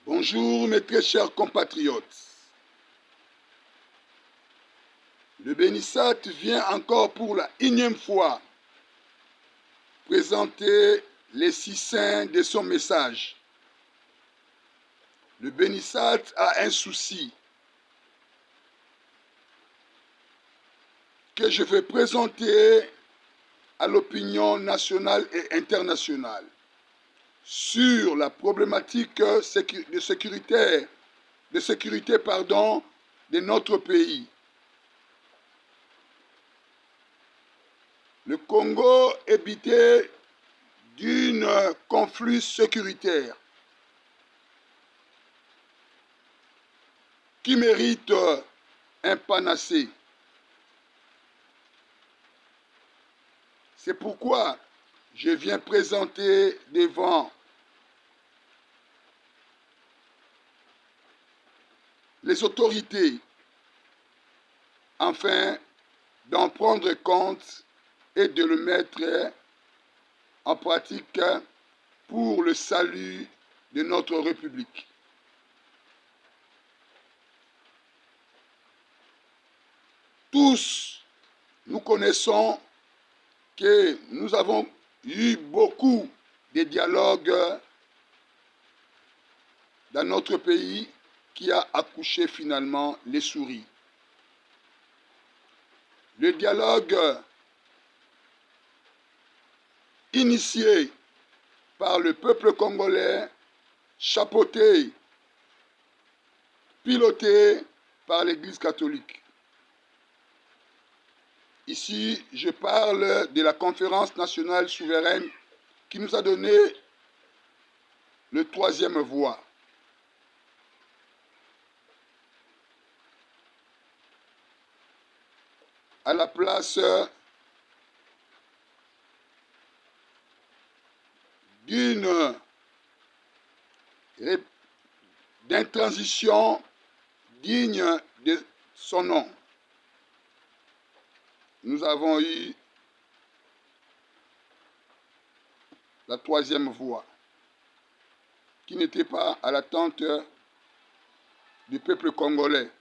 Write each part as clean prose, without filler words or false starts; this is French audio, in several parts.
Bonjour mes très chers compatriotes. Le Bénissat vient encore pour la énième fois présenter les 6 saints de son message. Le Bénissat a un souci que je vais présenter à l'opinion nationale et internationale sur la problématique de sécurité de notre pays. Le Congo est bité d'un conflit sécuritaire qui mérite un panacée. C'est pourquoi je viens présenter devant les autorités afin d'en prendre compte et de le mettre en pratique pour le salut de notre République. Tous, nous connaissons que nous avons eu beaucoup de dialogues dans notre pays qui a accouché finalement les souris. Le dialogue initié par le peuple congolais, chapeauté, piloté par l'Église catholique. Ici, je parle de la conférence nationale souveraine qui nous a donné le 3e voie. À la place d'une transition digne de son nom. Nous avons eu la 3e voie, qui n'était pas à l'attente du peuple congolais.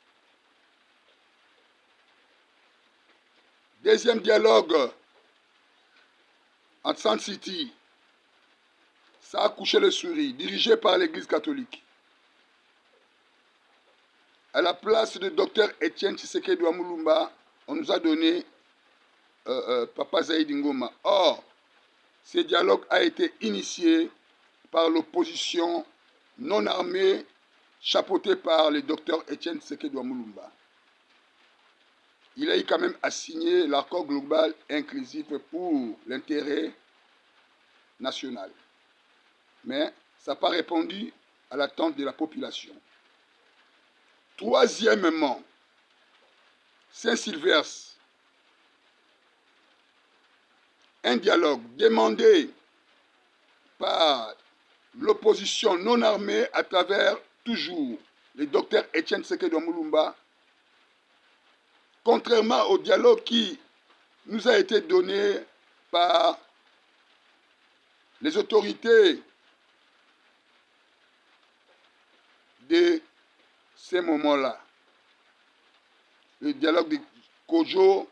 Deuxième dialogue en San City, ça a couché les souris, dirigé par l'Église catholique. À la place de Dr Etienne Tshisekedi Mulumba, on nous a donné Papa Zaïdi Ngoma. Or, ce dialogue a été initié par l'opposition non armée, chapeautée par le Dr Etienne Tshisekedi Mulumba. Il a eu quand même à signer l'accord global inclusif pour l'intérêt national. Mais ça n'a pas répondu à l'attente de la population. Troisièmement, Saint-Sylvestre, un dialogue demandé par l'opposition non armée à travers toujours le docteur Etienne Tshisekedi Mulumba, contrairement au dialogue qui nous a été donné par les autorités de ces moments-là. Le dialogue de Kojo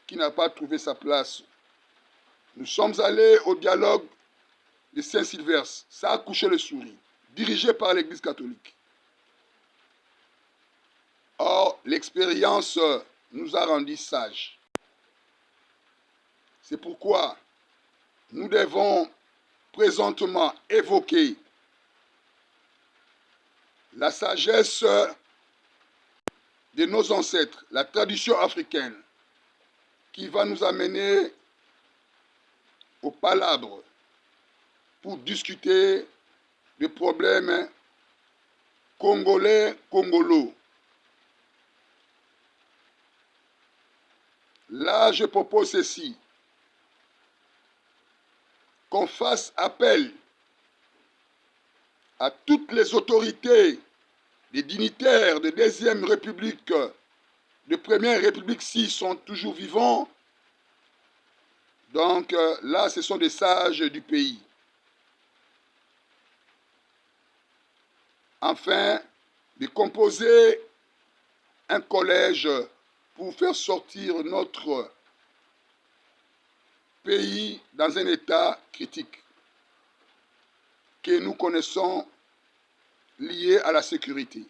qui n'a pas trouvé sa place. Nous sommes allés au dialogue de Saint-Sylvestre. Ça a couché les souris, dirigé par l'Église catholique. Or, l'expérience nous a rendus sages. C'est pourquoi nous devons présentement évoquer la sagesse de nos ancêtres, la tradition africaine, qui va nous amener au palabre pour discuter des problèmes congolais-congolo. Là, je propose ceci, qu'on fasse appel à toutes les autorités, les dignitaires de 2e République, de 1re République s'ils sont toujours vivants. Donc là, ce sont des sages du pays. afin de composer un collège pour faire sortir notre pays dans un état critique que nous connaissons lié à la sécurité.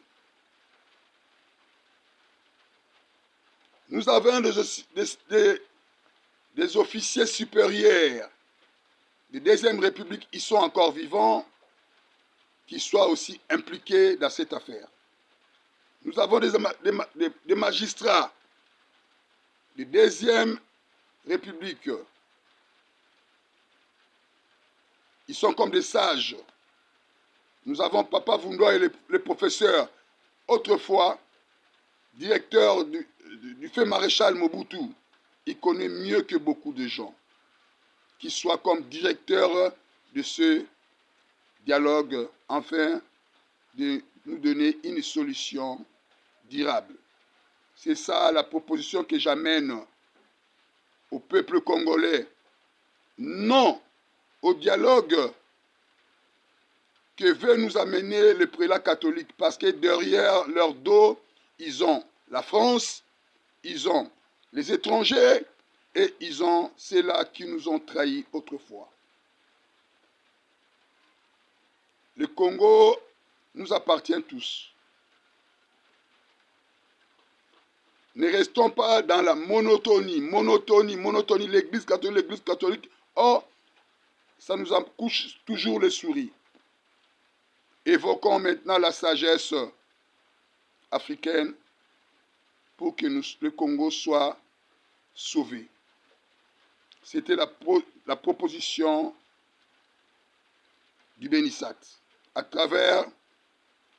Nous avons des officiers supérieurs de Deuxième République, ils sont encore vivants, qui soient aussi impliqués dans cette affaire. Nous avons des magistrats de Deuxième République. Ils sont comme des sages. Nous avons Papa Vundoa et le professeur, autrefois directeur du fait maréchal Mobutu. Il connaît mieux que beaucoup de gens qui soient comme directeur de ce dialogue, afin de nous donner une solution durable. C'est ça la proposition que j'amène au peuple congolais. Non au dialogue que veut nous amener le prélat catholique, parce que derrière leur dos, ils ont la France, ils ont les étrangers, et ils ont ceux-là qui nous ont trahis autrefois. Le Congo nous appartient tous. Ne restons pas dans la monotonie, l'Église catholique. Oh, ça nous accouche toujours les souris. Évoquons maintenant la sagesse africaine pour que le Congo soit sauvé. C'était la proposition du Bénissat, à travers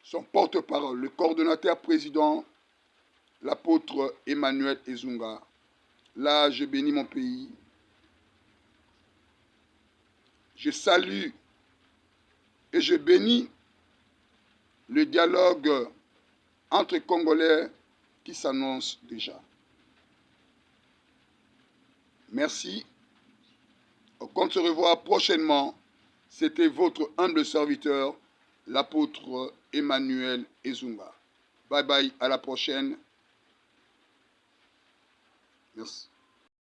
son porte-parole, le coordonnateur président, l'apôtre Emmanuel Ezunga. Là, je bénis mon pays. Je salue et je bénis le dialogue entre Congolais qui s'annonce déjà. Merci. On compte se revoir prochainement. C'était votre humble serviteur, l'apôtre Emmanuel Ezunga. Bye bye, à la prochaine. Merci.